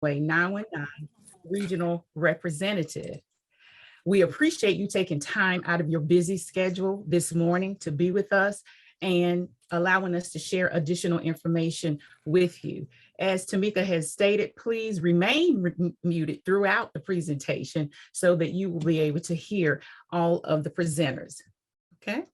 919 Regional Representative. We appreciate you taking time out of your busy schedule this morning to be with us and allowing us to share additional information with you. As Tamika has stated, please remain muted throughout the presentation so that you will be able to hear all of the presenters, okay?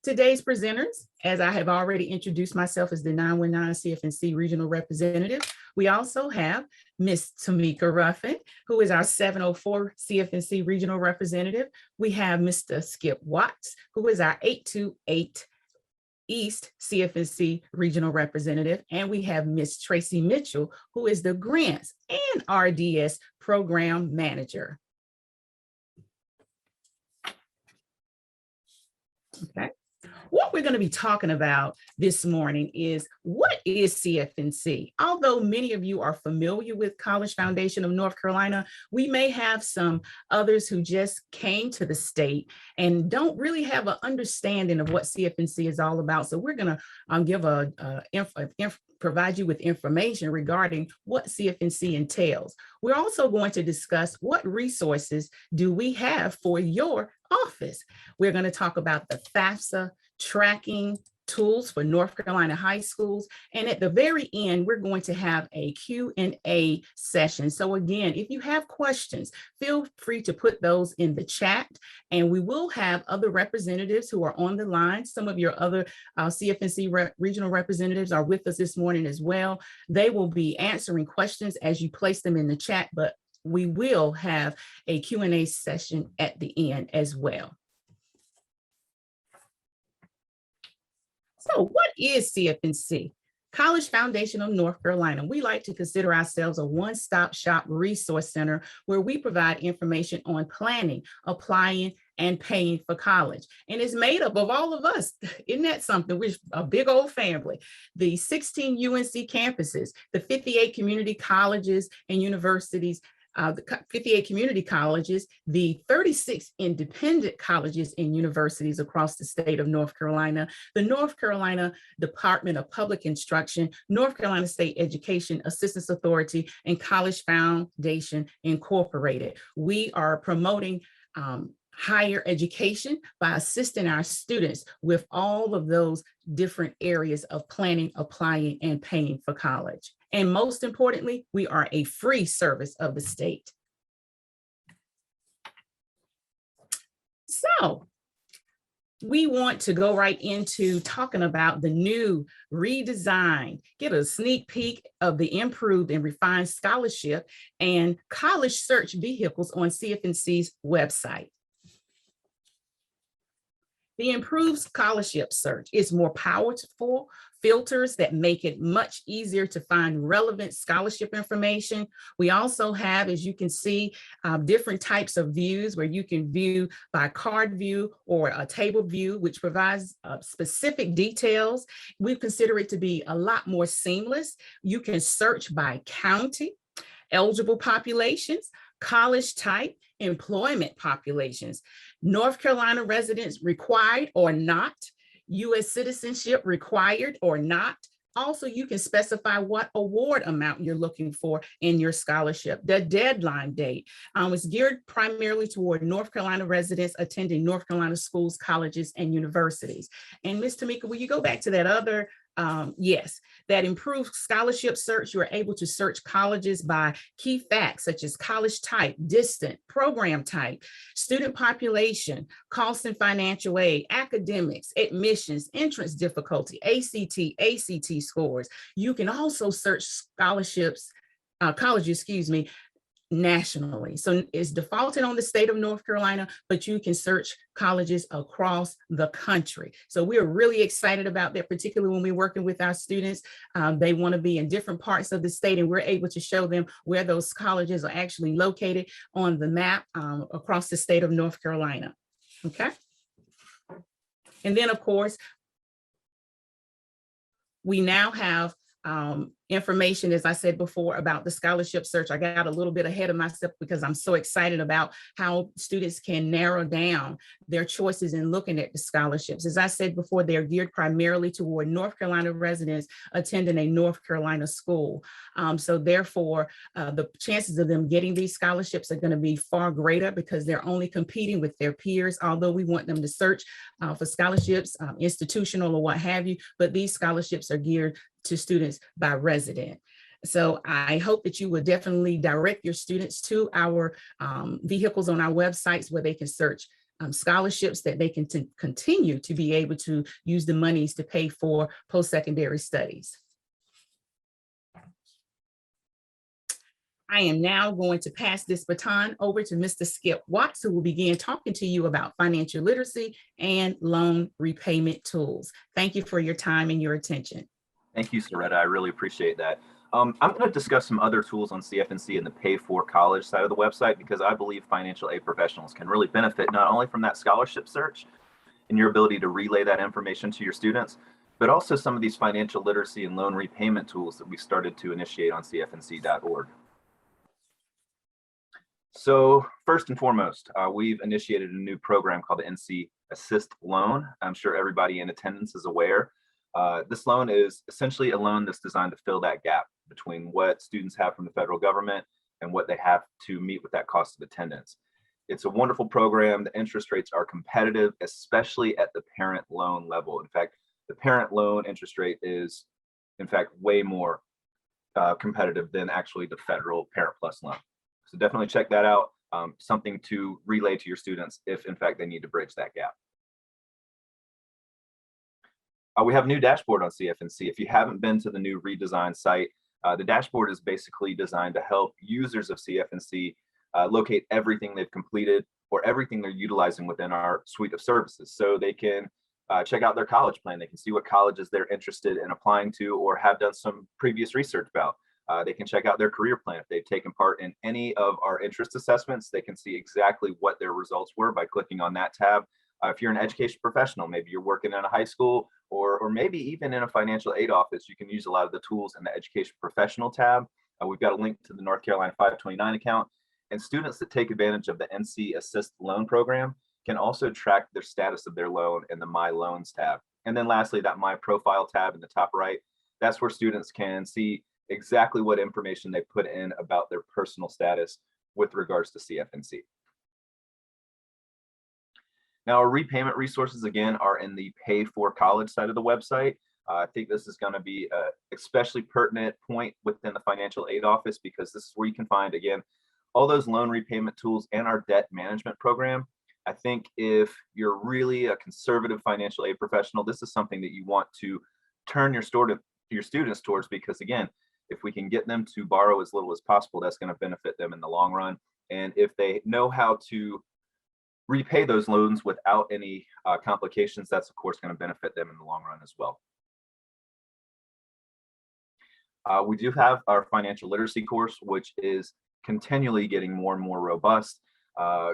Today's presenters, as I have already introduced myself as the 919 CFNC Regional Representative, we also have Ms. Tamika Ruffin, who is our 704 CFNC Regional Representative. We have Mr. Skip Watts, who is our 828 East CFNC Regional Representative. And we have Ms. Tracy Mitchell, who is the Grants and RDS Program Manager. Okay. What we're going to be talking about this morning is, what is CFNC? Although many of you are familiar with College Foundation of North Carolina, we may have some others who just came to the state and don't really have an understanding of what CFNC is all about. So we're going to provide you with information regarding what CFNC entails. We're also going to discuss what resources do we have for your office. We're going to talk about the FAFSA tracking tools for North Carolina high schools. And at the very end, we're going to have a Q&A session. So again, if you have questions, feel free to put those in the chat, and we will have other representatives who are on the line. Some of your other CFNC regional representatives are with us this morning as well. They will be answering questions as you place them in the chat, but we will have a Q&A session at the end as well. So what is CFNC? College Foundation of North Carolina. We like to consider ourselves a one-stop shop resource center where we provide information on planning, applying, and paying for college. And it's made up of all of us. Isn't that something? We're a big old family. The 16 UNC campuses, the 58 community colleges and universities, the 58 community colleges, the 36 independent colleges and universities across the state of North Carolina, the North Carolina Department of Public Instruction, North Carolina State Education Assistance Authority, and College Foundation Incorporated. We are promoting higher education by assisting our students with all of those different areas of planning, applying, and paying for college. And most importantly, we are a free service of the state. So we want to go right into talking about the new redesigned, get a sneak peek of the improved and refined scholarship and college search vehicles on CFNC's website. The improved scholarship search is more powerful filters that make it much easier to find relevant scholarship information. We also have, as you can see, different types of views where you can view by card view or a table view, which provides specific details. We consider it to be a lot more seamless. You can search by county, eligible populations, college type, employment populations, North Carolina residents required or not, U.S. citizenship required or not. Also, you can specify what award amount you're looking for in your scholarship. The deadline date is geared primarily toward North Carolina residents attending North Carolina schools, colleges, and universities. And Ms. Tamika, will you go back to that other? Yes, that improved scholarship search, you're able to search colleges by key facts such as college type, distant, program type, student population, cost and financial aid, academics, admissions, entrance difficulty, ACT scores. You can also search scholarships, colleges, nationally. So it's defaulted on the state of North Carolina, but you can search colleges across the country. So we're really excited about that, particularly when we're working with our students. They want to be in different parts of the state, and we're able to show them where those colleges are actually located on the map across the state of North Carolina. Okay. And then, of course, we now have information, as I said before, about the scholarship search. I got a little bit ahead of myself because I'm so excited about how students can narrow down their choices in looking at the scholarships. As I said before, they're geared primarily toward North Carolina residents attending a North Carolina school. So therefore, the chances of them getting these scholarships are going to be far greater because they're only competing with their peers, although we want them to search for scholarships, institutional or what have you, but these scholarships are geared to students by resident. So I hope that you will definitely direct your students to our vehicles on our websites where they can search scholarships that they can continue to be able to use the monies to pay for post-secondary studies. I am now going to pass this baton over to Mr. Skip Watts, who will begin talking to you about financial literacy and loan repayment tools. Thank you for your time and your attention. Thank you, Soretta. I really appreciate that. I'm going to discuss some other tools on CFNC and the Pay for College side of the website, because I believe financial aid professionals can really benefit not only from that scholarship search and your ability to relay that information to your students, but also some of these financial literacy and loan repayment tools that we started to initiate on CFNC.org. So first and foremost, we've initiated a new program called the NC Assist Loan. I'm sure everybody in attendance is aware. This loan is essentially a loan that's designed to fill that gap between what students have from the federal government and what they have to meet with that cost of attendance. It's a wonderful program. The interest rates are competitive, especially at the parent loan level. In fact, the parent loan interest rate is, in fact, way more competitive than actually the federal Parent Plus loan. So definitely check that out. Something to relay to your students if, in fact, they need to bridge that gap. We have a new dashboard on CFNC. If you haven't been to the new redesigned site, the dashboard is basically designed to help users of CFNC locate everything they've completed or everything they're utilizing within our suite of services. So they can check out their college plan. They can see what colleges they're interested in applying to or have done some previous research about. They can check out their career plan. If they've taken part in any of our interest assessments, they can see exactly what their results were by clicking on that tab. If you're an education professional, maybe you're working in a high school or maybe even in a financial aid office, you can use a lot of the tools in the education professional tab. We've got a link to the North Carolina 529 account, and students that take advantage of the NC Assist Loan program can also track their status of their loan in the My Loans tab. And then lastly, that My Profile tab in the top right, that's where students can see exactly what information they put in about their personal status with regards to CFNC. Now, our repayment resources, again, are in the Pay for College side of the website. I think this is going to be an especially pertinent point within the financial aid office, because this is where you can find, again, all those loan repayment tools and our debt management program. I think if you're really a conservative financial aid professional, this is something that you want to turn your students towards, because, again, if we can get them to borrow as little as possible, that's going to benefit them in the long run. And if they know how to repay those loans without any complications, that's of course going to benefit them in the long run as well. We do have our financial literacy course, which is continually getting more and more robust.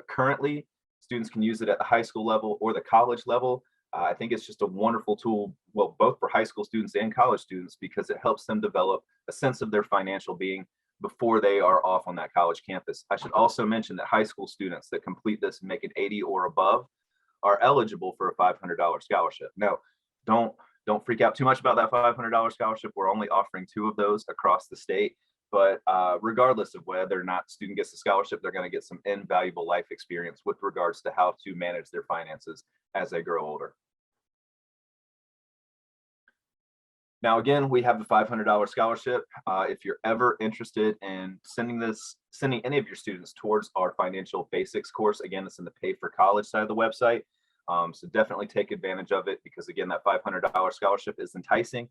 Currently, students can use it at the high school level or the college level. I think it's just a wonderful tool, well, both for high school students and college students, because it helps them develop a sense of their financial being before they are off on that college campus. I should also mention that high school students that complete this and make an 80 or above are eligible for a $500 scholarship. Now, don't freak out too much about that $500 scholarship. We're only offering 2 of those across the state, but regardless of whether or not the student gets the scholarship, they're going to get some invaluable life experience with regards to how to manage their finances as they grow older. Now, again, we have the $500 scholarship. If you're ever interested in sending any of your students towards our financial basics course, again, it's in the Pay for College side of the website. So definitely take advantage of it, because, again, that $500 scholarship is enticing.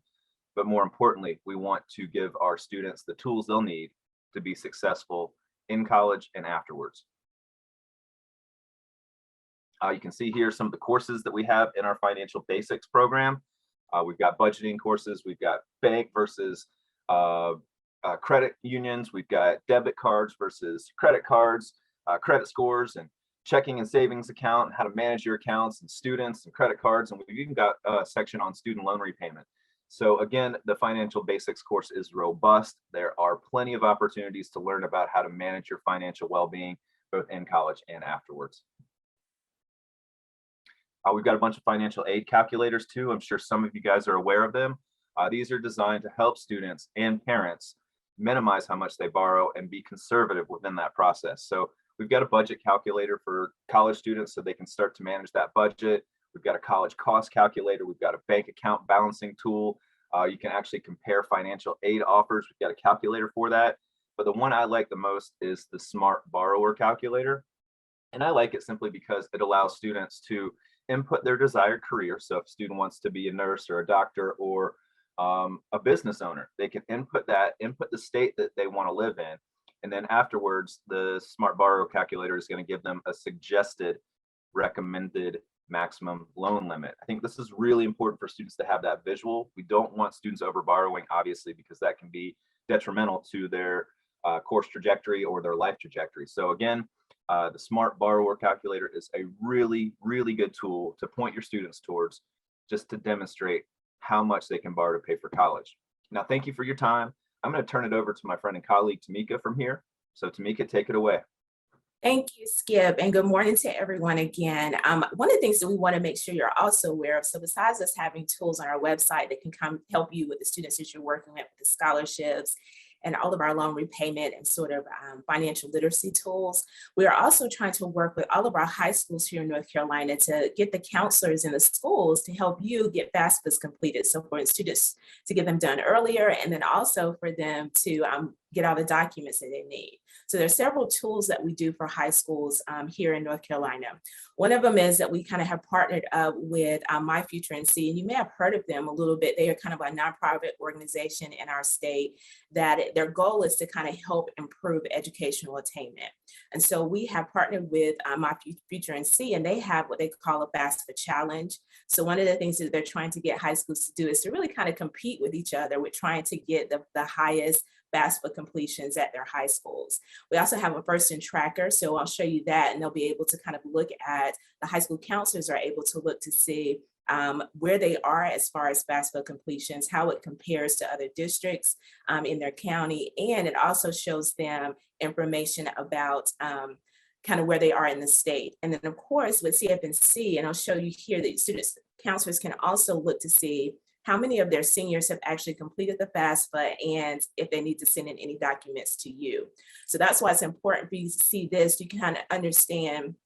But more importantly, we want to give our students the tools they'll need to be successful in college and afterwards. You can see here some of the courses that we have in our financial basics program. We've got budgeting courses, we've got bank versus credit unions, we've got debit cards versus credit cards, credit scores, and checking and savings account, and how to manage your accounts, and students and credit cards. And we've even got a section on student loan repayment. So again, the financial basics course is robust. There are plenty of opportunities to learn about how to manage your financial well-being, both in college and afterwards. We've got a bunch of financial aid calculators too. I'm sure some of you guys are aware of them. These are designed to help students and parents minimize how much they borrow and be conservative within that process. So we've got a budget calculator for college students so they can start to manage that budget. We've got a college cost calculator. We've got a bank account balancing tool. You can actually compare financial aid offers. We've got a calculator for that. But the one I like the most is the Smart Borrower Calculator. And I like it simply because it allows students to input their desired career. So if a student wants to be a nurse or a doctor or a business owner, they can input that, input the state that they want to live in. And then afterwards, the Smart Borrower Calculator is going to give them a suggested recommended maximum loan limit. I think this is really important for students to have that visual. We don't want students over borrowing, obviously, because that can be detrimental to their course trajectory or their life trajectory. So again, the Smart Borrower Calculator is a really, really good tool to point your students towards, just to demonstrate how much they can borrow to pay for college. Now, thank you for your time. I'm going to turn it over to my friend and colleague, Tamika, from here. So Tamika, take it away. Thank you, Skip, and good morning to everyone again. One of the things that we want to make sure you're also aware of, so besides us having tools on our website that can come help you with the students that you're working with the scholarships and all of our loan repayment and sort of financial literacy tools, we are also trying to work with all of our high schools here in North Carolina to get the counselors in the schools to help you get FAFSAs completed. So for students to get them done earlier, and then also for them to get all the documents that they need. So there are several tools that we do for high schools here in North Carolina. One of them is that we kind of have partnered up with My Future NC, and you may have heard of them a little bit. They are kind of a nonprofit organization in our state that their goal is to kind of help improve educational attainment. And so we have partnered with My Future NC, and they have what they call a FAFSA challenge. So one of the things that they're trying to get high schools to do is to really kind of compete with each other with trying to get the highest FAFSA completions at their high schools. We also have a first in tracker, so I'll show you that, and they'll be able to kind of look at, the high school counselors are able to look to see where they are as far as FAFSA completions, how it compares to other districts in their county, and it also shows them information about kind of where they are in the state. And then of course with CFNC, and I'll show you here that students, counselors can also look to see how many of their seniors have actually completed the FAFSA and if they need to send in any documents to you. So that's why it's important for you to see this. You can kind of understand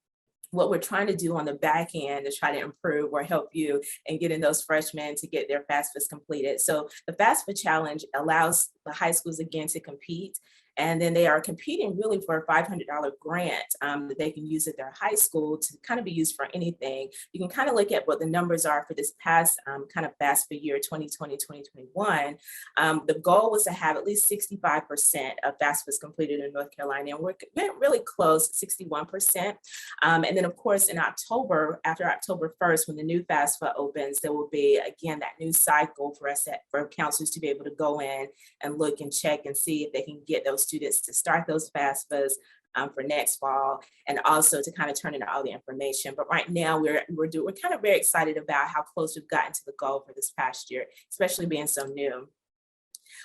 what we're trying to do on the back end to try to improve or help you in getting those freshmen to get their FAFSAs completed. So the FAFSA challenge allows the high schools again to compete. And then they are competing really for a $500 grant that they can use at their high school to kind of be used for anything. You can kind of look at what the numbers are for this past kind of FAFSA year, 2020, 2021. The goal was to have at least 65% of FAFSAs completed in North Carolina, and we're really close, 61%. And then of course in October, after October 1st, when the new FAFSA opens, there will be again that new cycle for us, for counselors to be able to go in and look and check and see if they can get those students to start those FAFSAs for next fall, and also to kind of turn in all the information. But right now we're kind of very excited about how close we've gotten to the goal for this past year, especially being so new.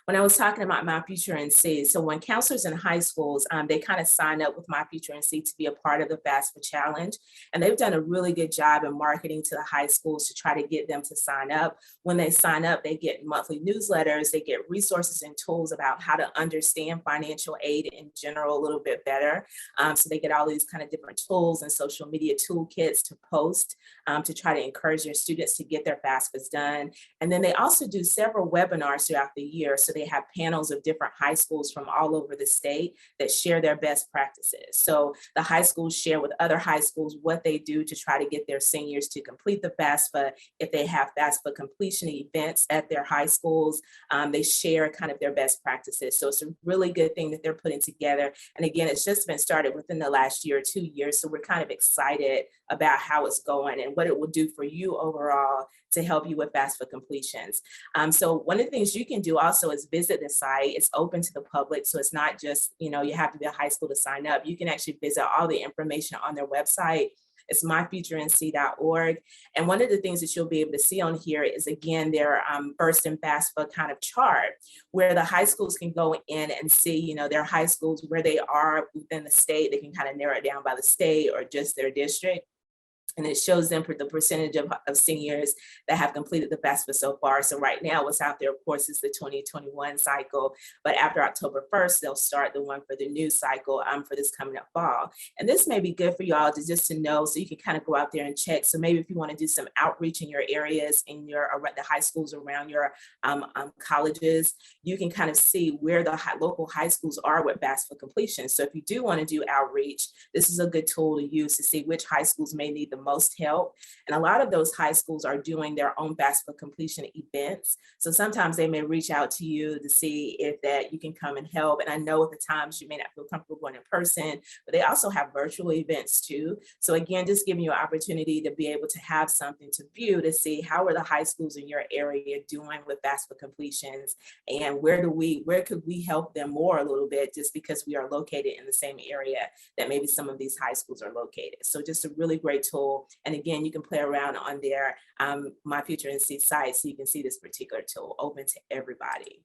When I was talking about My Future NC, so when counselors in high schools, they kind of sign up with My Future NC to be a part of the FAFSA challenge, and they've done a really good job in marketing to the high schools to try to get them to sign up. When they sign up, they get monthly newsletters, they get resources and tools about how to understand financial aid in general a little bit better. So they get all these kind of different tools and social media toolkits to post to try to encourage their students to get their FAFSAs done. And then they also do several webinars throughout the year. So they have panels of different high schools from all over the state that share their best practices. So the high schools share with other high schools what they do to try to get their seniors to complete the FAFSA. If they have FAFSA completion events at their high schools, they share kind of their best practices. So it's a really good thing that they're putting together. And again, it's just been started within the last year or 2 years. So we're kind of excited about how it's going and what it will do for you overall to help you with FAFSA completions. So one of the things you can do also is visit the site. It's open to the public. So it's not just, you have to be a high school to sign up. You can actually visit all the information on their website. It's myfuturenc.org. And one of the things that you'll be able to see on here is, again, their first and FAFSA kind of chart, where the high schools can go in and see, you know, their high schools, where they are within the state. They can kind of narrow it down by the state or just their district. And it shows them for the percentage of seniors that have completed the FAFSA so far. So right now, what's out there, of course, is the 2021 cycle. But after October 1st, they'll start the one for the new cycle for this coming up fall. And this may be good for y'all to just to know, so you can kind of go out there and check. So maybe if you want to do some outreach in your areas, in your the high schools around your colleges, you can kind of see where the local high schools are with FAFSA completion. So if you do want to do outreach, this is a good tool to use to see which high schools may need the most help. And a lot of those high schools are doing their own FAFSA completion events. So sometimes they may reach out to you to see if that you can come and help. And I know at the times you may not feel comfortable going in person, but they also have virtual events too. So again, just giving you an opportunity to be able to have something to view to see how are the high schools in your area doing with FAFSA completions, and where could we help them more a little bit, just because we are located in the same area that maybe some of these high schools are located. So just a really great tool. And again, you can play around on their My Future NC site, so you can see this particular tool open to everybody.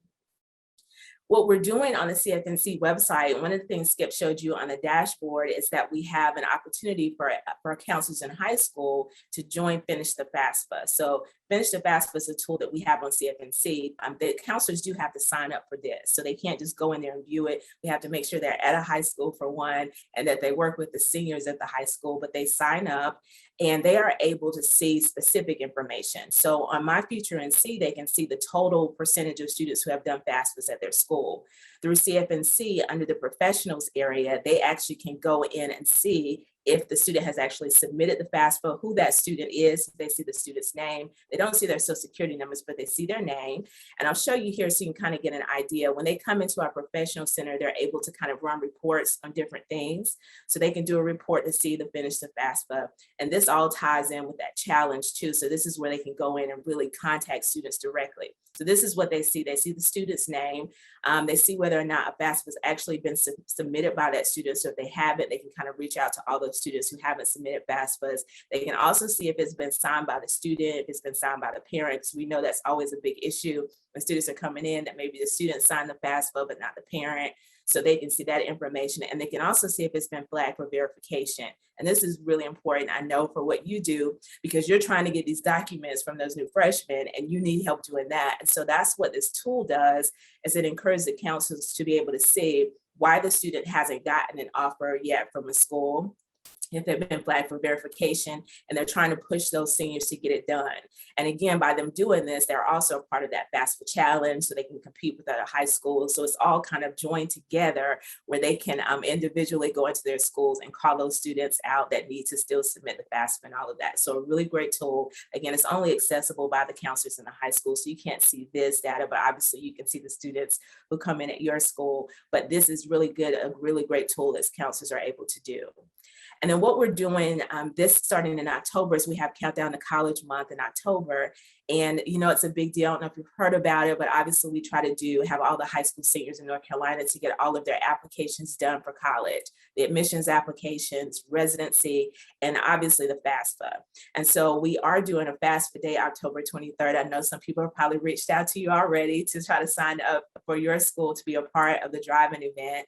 What we're doing on the CFNC website, one of the things Skip showed you on the dashboard, is that we have an opportunity for counselors in high school to join Finish the FAFSA. So Finish the FAFSA is a tool that we have on CFNC. The counselors do have to sign up for this. So they can't just go in there and view it. We have to make sure they're at a high school for one, and that they work with the seniors at the high school, but they sign up and they are able to see specific information. So on My Future NC, they can see the total percentage of students who have done FAFSAs at their school. Through CFNC, under the professionals area, they actually can go in and see if the student has actually submitted the FAFSA, who that student is. They see the student's name. They don't see their social security numbers, but they see their name. And I'll show you here so you can kind of get an idea. When they come into our professional center, they're able to kind of run reports on different things. So they can do a report to see the Finish the FAFSA. And this all ties in with that challenge too. So this is where they can go in and really contact students directly. So this is what they see. They see the student's name. They see whether or not a FAFSA has actually been submitted by that student. So if they haven't, they can kind of reach out to all those students who haven't submitted FAFSAs. They can also see if it's been signed by the student, if it's been signed by the parents. We know that's always a big issue when students are coming in, that maybe the student signed the FAFSA, but not the parent. So they can see that information, and they can also see if it's been flagged for verification. And this is really important, I know, for what you do, because you're trying to get these documents from those new freshmen and you need help doing that. And so that's what this tool does, is it encourages the counselors to be able to see why the student hasn't gotten an offer yet from a school, if they've been flagged for verification, and they're trying to push those seniors to get it done. And again, by them doing this, they're also a part of that FAFSA challenge, so they can compete with other high schools. So it's all kind of joined together, where they can individually go into their schools and call those students out that need to still submit the FAFSA and all of that. So a really great tool. Again, it's only accessible by the counselors in the high school, so you can't see this data, but obviously you can see the students who come in at your school. But this is really good, a really great tool that counselors are able to do. And then what we're doing this starting in October is we have Countdown to College Month in October. And, you know, it's a big deal. I don't know if you've heard about it, but obviously we try to have all the high school seniors in North Carolina to get all of their applications done for college, the admissions applications, residency, and obviously the FAFSA. And so we are doing a FAFSA Day, October 23rd. I know some people have probably reached out to you already to try to sign up for your school to be a part of the drive-in event.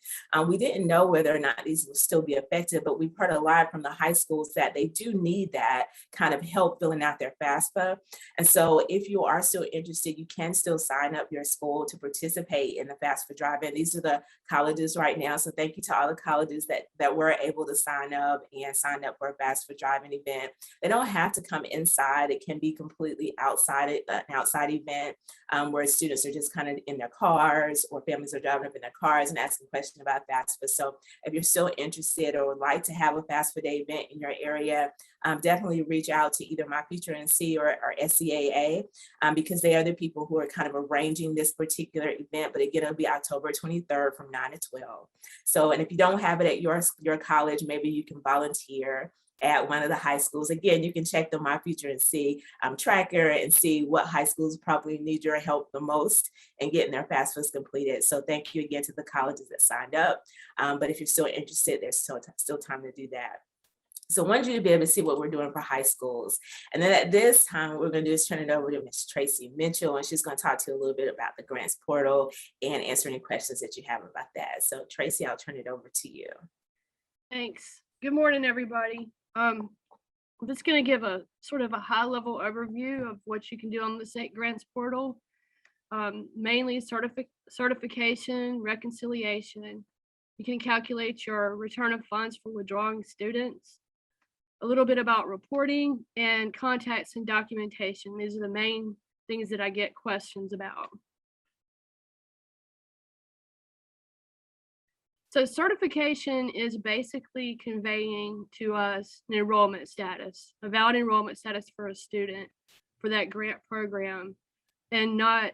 We didn't know whether or not these will still be effective, but we've heard a lot from the high schools that they do need that kind of help filling out their FAFSA. And so if you are still interested, you can still sign up your school to participate in the FAFSA drive-in. These are the colleges right now. So thank you to all the colleges that were able to sign up for a FAFSA drive-in event. They don't have to come inside. It can be completely outside, an outside event where students are just kind of in their cars, or families are driving up in their cars and asking questions about FAFSA. So if you're still interested or would like to have a FAFSA Day event in your area, definitely reach out to either My Future NC or SCAA, because they are the people who are kind of arranging this particular event. But again, it'll be October 23rd from 9 to 12. So, and if you don't have it at your college, maybe you can volunteer at one of the high schools. Again, you can check the My Future NC tracker and see what high schools probably need your help the most in getting their FAFSAs completed. So thank you again to the colleges that signed up. But if you're still interested, there's still time to do that. So I wanted you to be able to see what we're doing for high schools. And then at this time, what we're going to do is turn it over to Ms. Tracy Mitchell, and she's going to talk to you a little bit about the grants portal and answer any questions that you have about that. So Tracy, I'll turn it over to you. Thanks. Good morning, everybody. I'm just going to give a sort of a high-level overview of what you can do on the state grants portal. Mainly certification, reconciliation. You can calculate your return of funds for withdrawing students. A little bit about reporting and contacts and documentation. These are the main things that I get questions about. So certification is basically conveying to us an enrollment status, a valid enrollment status for a student for that grant program, and not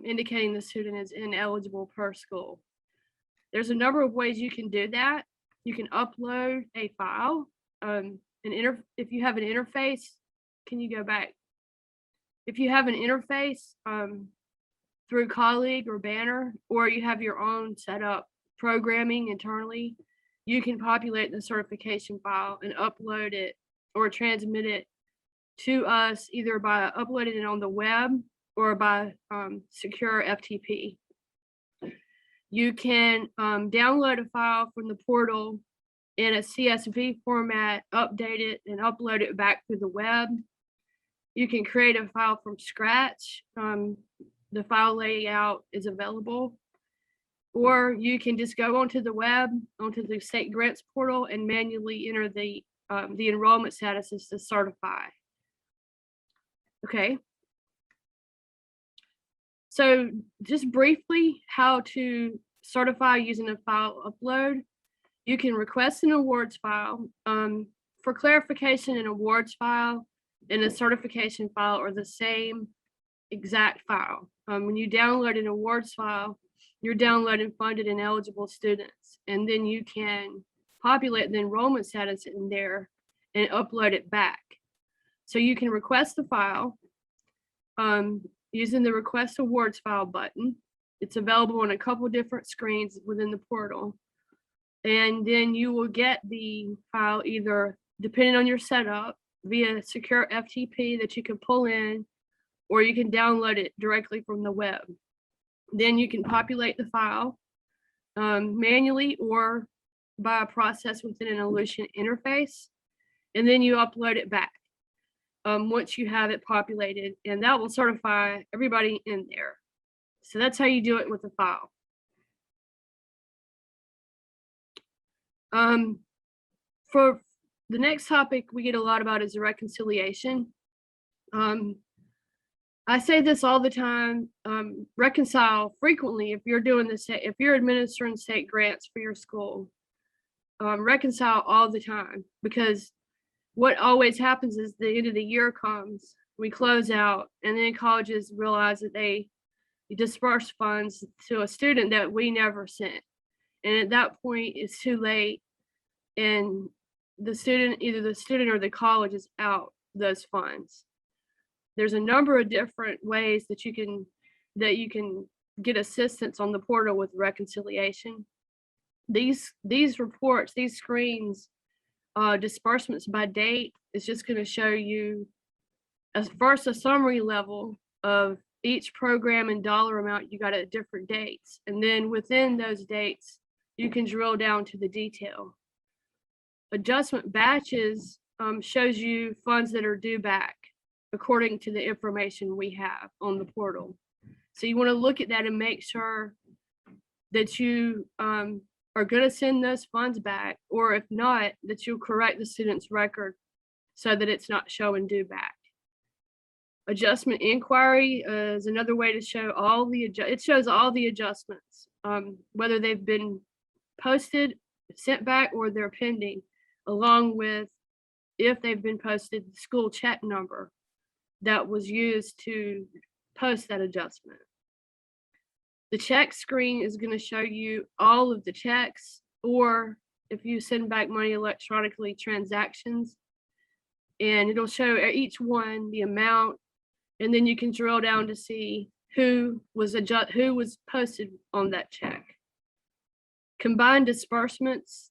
indicating the student is ineligible per school. There's a number of ways you can do that. You can upload a file. If you have an interface, can you go back? If you have an interface through Colleague or Banner, or you have your own setup programming internally, you can populate the certification file and upload it or transmit it to us either by uploading it on the web or by secure FTP. You can download a file from the portal in a CSV format, update it, and upload it back through the web. You can create a file from scratch. The file layout is available. Or you can just go onto the web, onto the state grants portal, and manually enter the enrollment statuses to certify. Okay. So just briefly, how to certify using a file upload. You can request an awards file. For clarification, an awards file and a certification file are the same exact file. When you download an awards file, you're downloading funded and eligible students, and then you can populate the enrollment status in there and upload it back. So you can request the file using the request awards file button. It's available on a couple different screens within the portal. And then you will get the file either, depending on your setup, via secure FTP that you can pull in, or you can download it directly from the web. Then you can populate the file manually or by a process within an Elution interface, and then you upload it back once you have it populated, and that will certify everybody in there. So that's how you do it with the file. For the next topic we get a lot about is the reconciliation. I say this all the time, reconcile frequently if you're doing this, if you're administering state grants for your school, reconcile all the time, because what always happens is the end of the year comes, we close out, and then colleges realize that they disperse funds to a student that we never sent. And at that point, it's too late, and the student, either the student or the college is out those funds. There's a number of different ways that you can get assistance on the portal with reconciliation. These reports, these screens, disbursements by date is just going to show you as first a summary level of each program and dollar amount you got at different dates, and then within those dates you can drill down to the detail. Adjustment batches shows you funds that are due back according to the information we have on the portal. So you want to look at that and make sure that you are going to send those funds back, or if not, that you'll correct the student's record so that it's not showing due back. Adjustment inquiry is another way to show all the it shows all the adjustments, whether they've been posted, sent back, or they're pending, along with, if they've been posted, the school check number that was used to post that adjustment. The check screen is going to show you all of the checks, or if you send back money electronically, transactions, and it'll show each one the amount, and then you can drill down to see who was posted on that check. Combined disbursements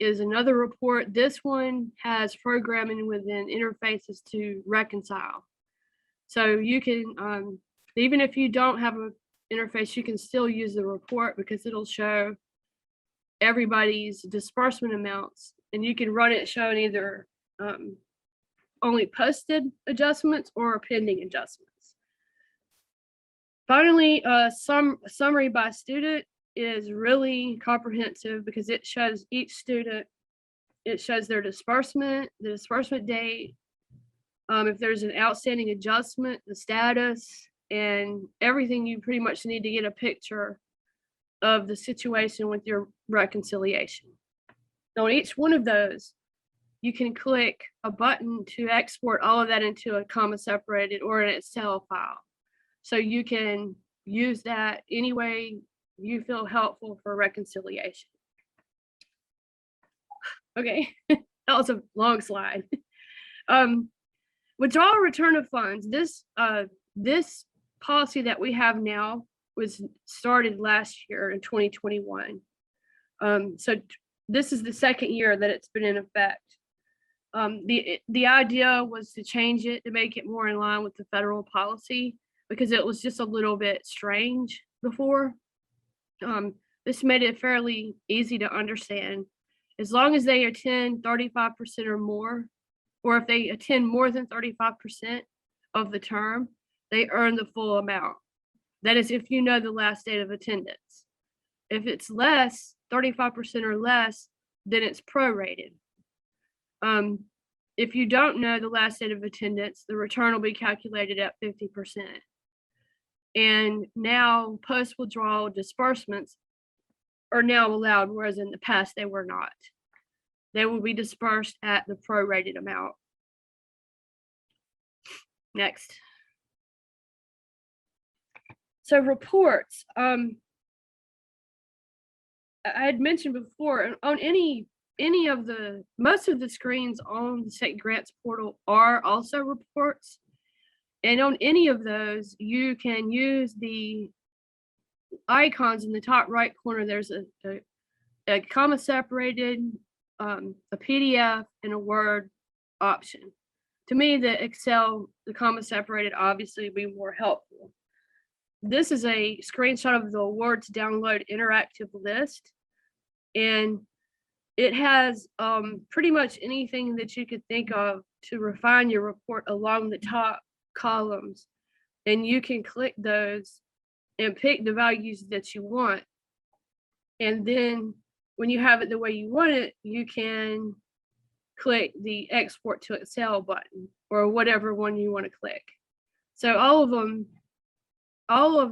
is another report. This one has programming within interfaces to reconcile. So you can, even if you don't have an interface, you can still use the report because it'll show everybody's disbursement amounts, and you can run it showing either only posted adjustments or pending adjustments. Finally, some summary by student is really comprehensive because it shows each student, it shows their disbursement, the disbursement date, if there's an outstanding adjustment, the status, and everything you pretty much need to get a picture of the situation with your reconciliation. On each one of those, you can click a button to export all of that into a comma separated or an Excel file. So you can use that any way you feel helpful for reconciliation. Okay, that was a long slide. Withdrawal return of funds. This policy that we have now was started last year in 2021. So this is the second year that it's been in effect. The idea was to change it to make it more in line with the federal policy because it was just a little bit strange before. This made it fairly easy to understand. As long as they attend 35% or more, or if they attend more than 35% of the term, they earn the full amount. That is if you know the last date of attendance. If it's less, 35% or less, then it's prorated. If you don't know the last date of attendance, the return will be calculated at 50%. And now post-withdrawal disbursements are now allowed, whereas in the past they were not. They will be dispersed at the prorated amount. Next. So reports. I had mentioned before, on any of the, most of the screens on the state grants portal are also reports. And on any of those, you can use the icons in the top right corner. There's a comma separated, a PDF, and a Word option. To me, the Excel, the comma separated obviously would be more helpful. This is a screenshot of the awards download interactive list. And it has pretty much anything that you could think of to refine your report along the top columns. And you can click those and pick the values that you want. And then when you have it the way you want it, you can click the export to Excel button or whatever one you want to click. So all of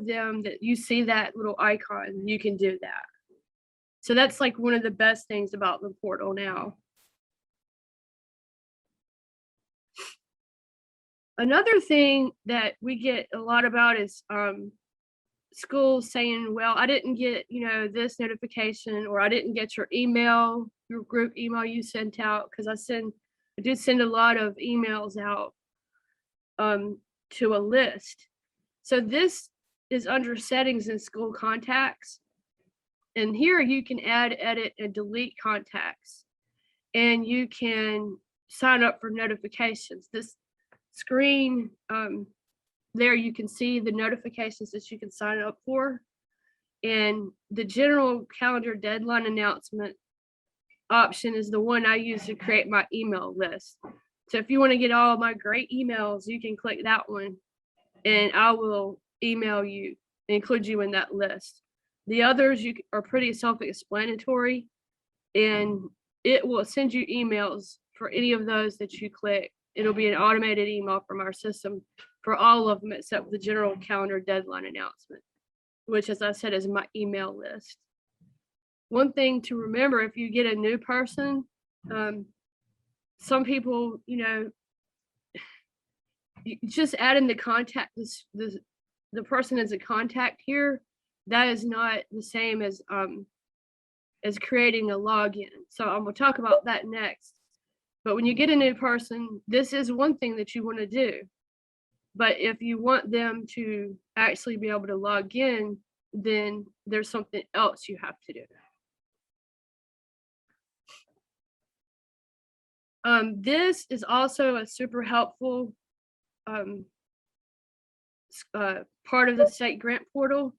them that you see that little icon, you can do that. So that's like one of the best things about the portal now. Another thing that we get a lot about is schools saying, well, I didn't get, this notification, or I didn't get your email, your group email you sent out, because I do send a lot of emails out to a list. So this is under settings in school contacts. And here you can add, edit, and delete contacts. And you can sign up for notifications. This screen, there you can see the notifications that you can sign up for. And the general calendar deadline announcement option is the one I use to create my email list. So if you want to get all my great emails, you can click that one and I will email you, include you in that list. The others are pretty self-explanatory, and it will send you emails for any of those that you click. It'll be an automated email from our system for all of them except the general calendar deadline announcement, which, as I said, is my email list. One thing to remember, if you get a new person, some people, just adding the contact, the person as a contact here, that is not the same as creating a login. So I'm gonna talk about that next. But when you get a new person, this is one thing that you want to do. But if you want them to actually be able to log in, then there's something else you have to do. This is also a super helpful part of the state grant portal,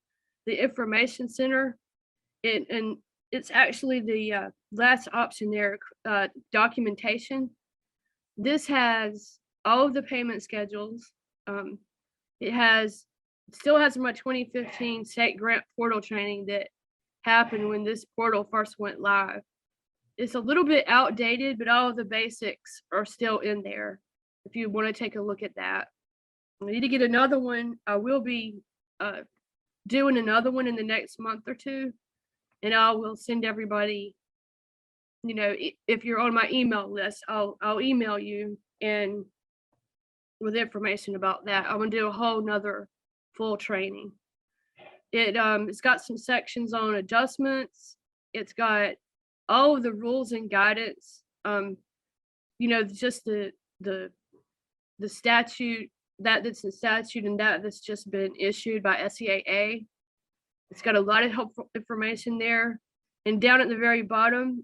the information center. And it's actually the last option there, documentation. This has all of the payment schedules. It still has my 2015 state grant portal training that happened when this portal first went live. It's a little bit outdated, but all of the basics are still in there if you want to take a look at that. I need to get another one. I will be doing another one in the next month or two, and I will send everybody, you know, if you're on my email list, I'll email you and with information about that. I'm gonna do a whole nother full training. It's got some sections on adjustments. It's got all of the rules and guidance. You know, just the statute that's in statute and that's just been issued by SEAA. It's got a lot of helpful information there. And down at the very bottom,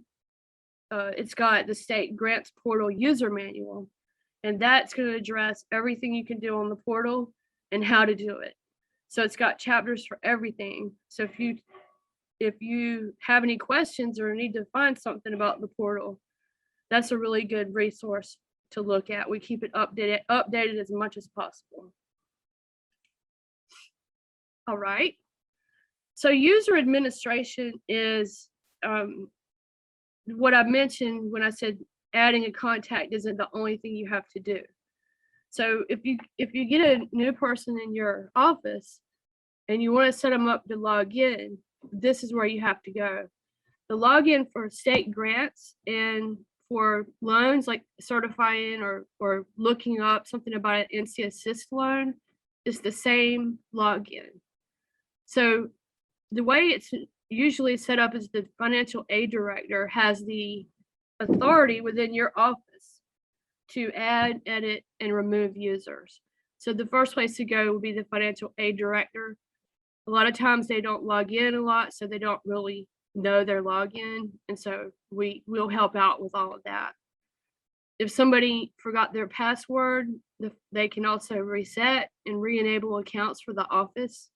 it's got the state grants portal user manual. And that's going to address everything you can do on the portal and how to do it. So it's got chapters for everything. So if you have any questions or need to find something about the portal, that's a really good resource to look at. We keep it updated as much as possible. All right. So user administration is what I mentioned when I said adding a contact isn't the only thing you have to do. So if you get a new person in your office and you want to set them up to log in, this is where you have to go. The login for state grants and for loans like certifying or looking up something about an NC Assist loan is the same login. So the way it's usually set up is the financial aid director has the authority within your office to add, edit, and remove users. So the first place to go would be the financial aid director. A lot of times they don't log in a lot, so they don't really know their login. And so we will help out with all of that. If somebody forgot their password, they can also reset and re-enable accounts for the office.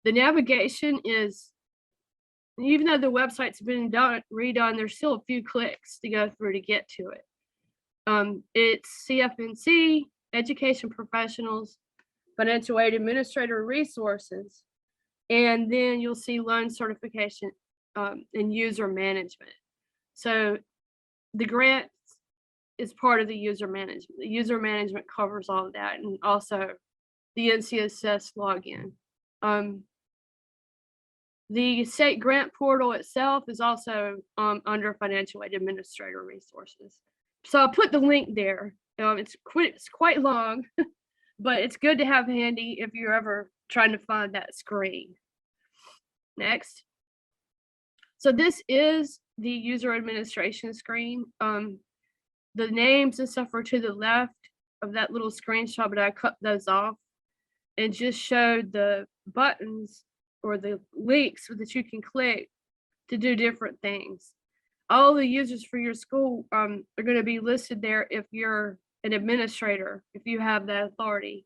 The navigation is, even though the website's been redone, there's still a few clicks to go through to get to it. It's CFNC, Education Professionals, Financial Aid Administrator Resources, and then you'll see loan certification and user management. So the grants is part of the user management. The user management covers all of that, and also the NCSS login. The state grant portal itself is also under Financial Aid Administrator Resources. So I'll put the link there. It's quite long, but it's good to have handy if you're ever trying to find that screen. Next. So this is the user administration screen. The names and stuff are to the left of that little screenshot, but I cut those off and just showed the buttons or the links that you can click to do different things. All the users for your school are going to be listed there if you're an administrator, if you have that authority,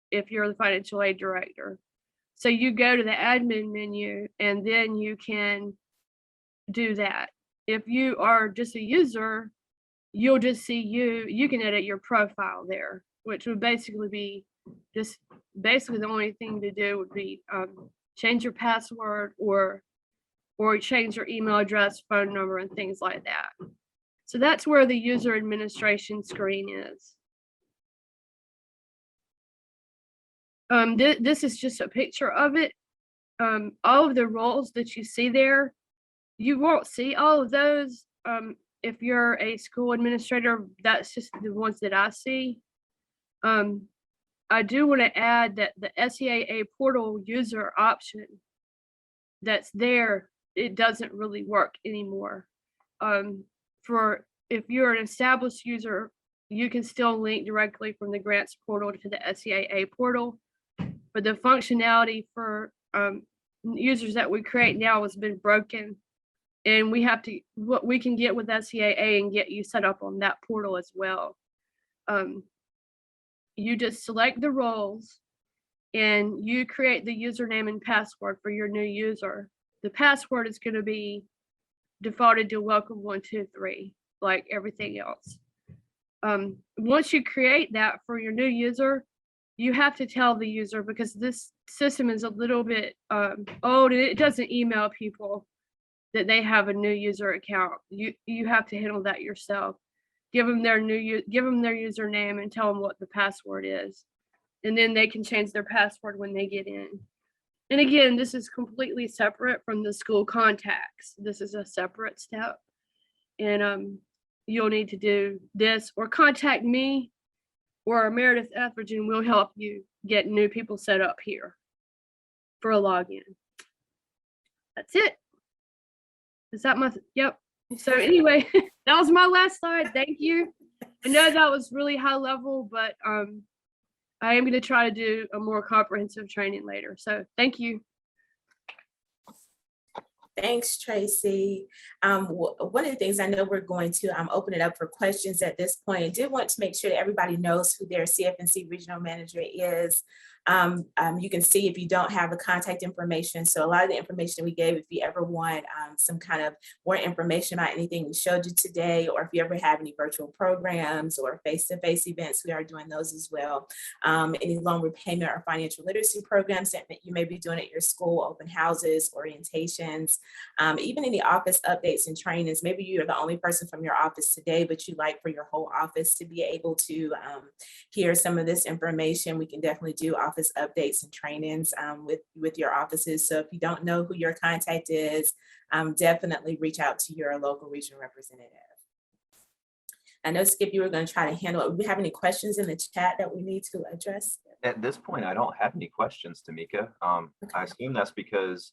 if you're the financial aid director. So you go to the admin menu and then you can do that. If you are just a user, you'll just see you can edit your profile there, which would basically be just basically the only thing to do would be change your password or change your email address, phone number, and things like that. So that's where the user administration screen is. This is just a picture of it. All of the roles that you see there, you won't see all of those. If you're a school administrator, that's just the ones that I see. I do want to add that the SEAA portal user option that's there, it doesn't really work anymore. For if you're an established user, you can still link directly from the grants portal to the SEAA portal, but the functionality for users that we create now has been broken And we have to, what we can get with SCAA and get you set up on that portal as well. You just select the roles and you create the username and password for your new user. The password is going to be defaulted to welcome123, like everything else. Once you create that for your new user, you have to tell the user, because this system is a little bit old and it doesn't email people that they have a new user account. You have to handle that yourself. Give them their username and tell them what the password is, and then they can change their password when they get in. And again, this is completely separate from the school contacts. This is a separate step, and you'll need to do this or contact me, or Meredith Etheridge will help you get new people set up here for a login. That's it. Is that my, yep. So anyway, that was my last slide. Thank you. I know that was really high level, but I am going to try to do a more comprehensive training later. So thank you. Thanks, Tracy. One of the things, I know we're going to open it up for questions at this point. I did want to make sure that everybody knows who their CFNC regional manager is. You can see if you don't have the contact information. So a lot of the information we gave, if you ever want some kind of more information about anything we showed you today, or if you ever have any virtual programs or face-to-face events, we are doing those as well. Any loan repayment or financial literacy programs that you may be doing at your school, open houses, orientations, even any office updates and trainings. Maybe you're the only person from your office today, but you'd like for your whole office to be able to hear some of this information. We can definitely do office updates and trainings with your offices. So if you don't know who your contact is, definitely reach out to your local regional representative. I know, Skip, you were going to try to handle it. Do we have any questions in the chat that we need to address? At this point, I don't have any questions, Tamika. Okay. I assume that's because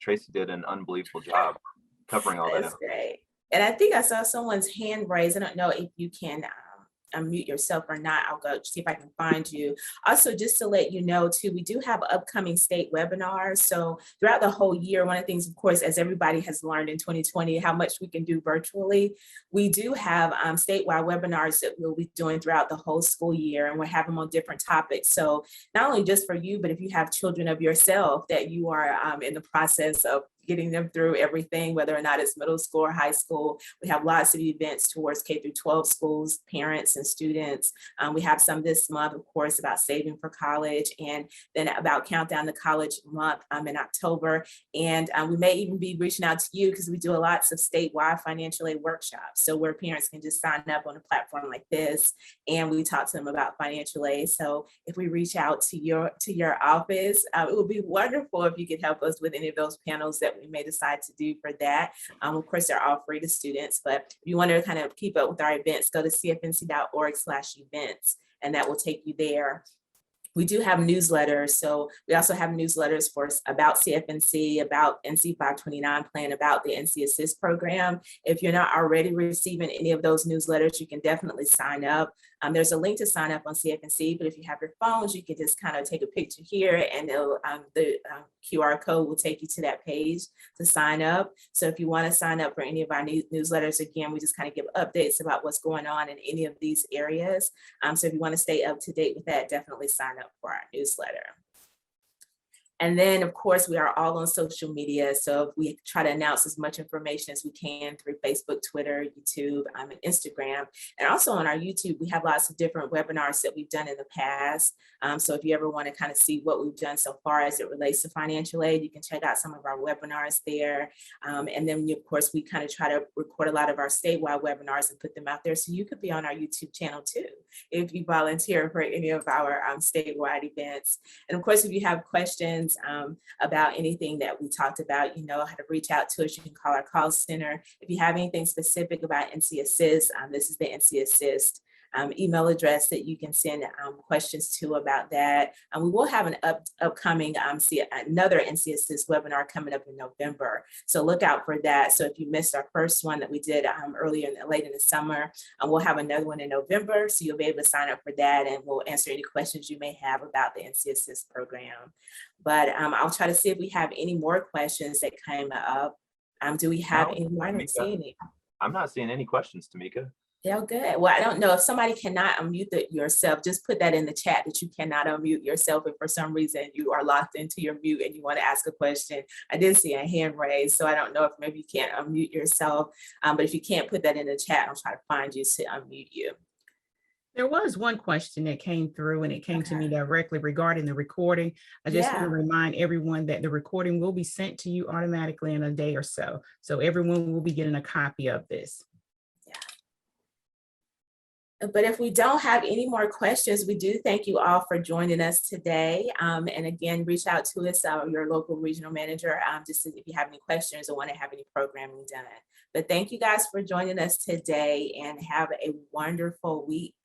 Tracy did an unbelievable job covering all that. That's great. And I think I saw someone's hand raised. I don't know if you can unmute yourself or not. I'll go see if I can find you. Also, just to let you know too, we do have upcoming state webinars. So throughout the whole year, one of the things, of course, as everybody has learned in 2020, how much we can do virtually, we do have statewide webinars that we'll be doing throughout the whole school year, and we'll have them on different topics. So not only just for you, but if you have children of yourself that you are in the process of getting them through everything, whether or not it's middle school or high school. We have lots of events towards K through 12 schools, parents and students. We have some this month, of course, about saving for college, and then about Countdown to College month in October. And we may even be reaching out to you because we do lots of statewide financial aid workshops. So where parents can just sign up on a platform like this, and we talk to them about financial aid. So if we reach out to your office, it would be wonderful if you could help us with any of those panels that we may decide to do for that. Of course, they're all free to students, but if you want to kind of keep up with our events, go to cfnc.org/events, and that will take you there. We do have newsletters. So we also have newsletters about CFNC, about NC 529 plan, about the NC Assist program. If you're not already receiving any of those newsletters, you can definitely sign up. There's a link to sign up on CFNC, but if you have your phones, you can just kind of take a picture here, and the QR code will take you to that page to sign up. So if you want to sign up for any of our newsletters, again, we just kind of give updates about what's going on in any of these areas. So if you want to stay up to date with that, definitely sign up for our newsletter. And then, of course, we are all on social media. So we try to announce as much information as we can through Facebook, Twitter, YouTube, and Instagram. And also on our YouTube, we have lots of different webinars that we've done in the past. So if you ever want to kind of see what we've done so far as it relates to financial aid, you can check out some of our webinars there. And then, of course, we kind of try to record a lot of our statewide webinars and put them out there. So you could be on our YouTube channel too, if you volunteer for any of our statewide events. And of course, if you have questions about anything that we talked about, you know how to reach out to us. You can call our call center. If you have anything specific about NC Assist, this is the NC Assist email address that you can send questions to about that. We will have an upcoming another NC Assist webinar coming up in November. So look out for that. So if you missed our first one that we did late in the summer, we'll have another one in November. So you'll be able to sign up for that, and we'll answer any questions you may have about the NC Assist program. But I'll try to see if we have any more questions that came up. Do we have No, anyone? I don't see Tamika. any. I'm not seeing any questions, Tamika. Yeah, good. Well, I don't know if somebody cannot unmute yourself, just put that in the chat that you cannot unmute yourself if for some reason you are locked into your mute and you want to ask a question. I did see a hand raised, so I don't know if maybe you can't unmute yourself, but if you can't put that in the chat, I'll try to find you to unmute you. There was one question that came through and it came to me directly regarding the recording. I just want to remind everyone that the recording will be sent to you automatically in a day or so. So everyone will be getting a copy of this. But if we don't have any more questions, we do thank you all for joining us today. And again, reach out to us, your local regional manager, just if you have any questions or want to have any programming done. But thank you guys for joining us today and have a wonderful week.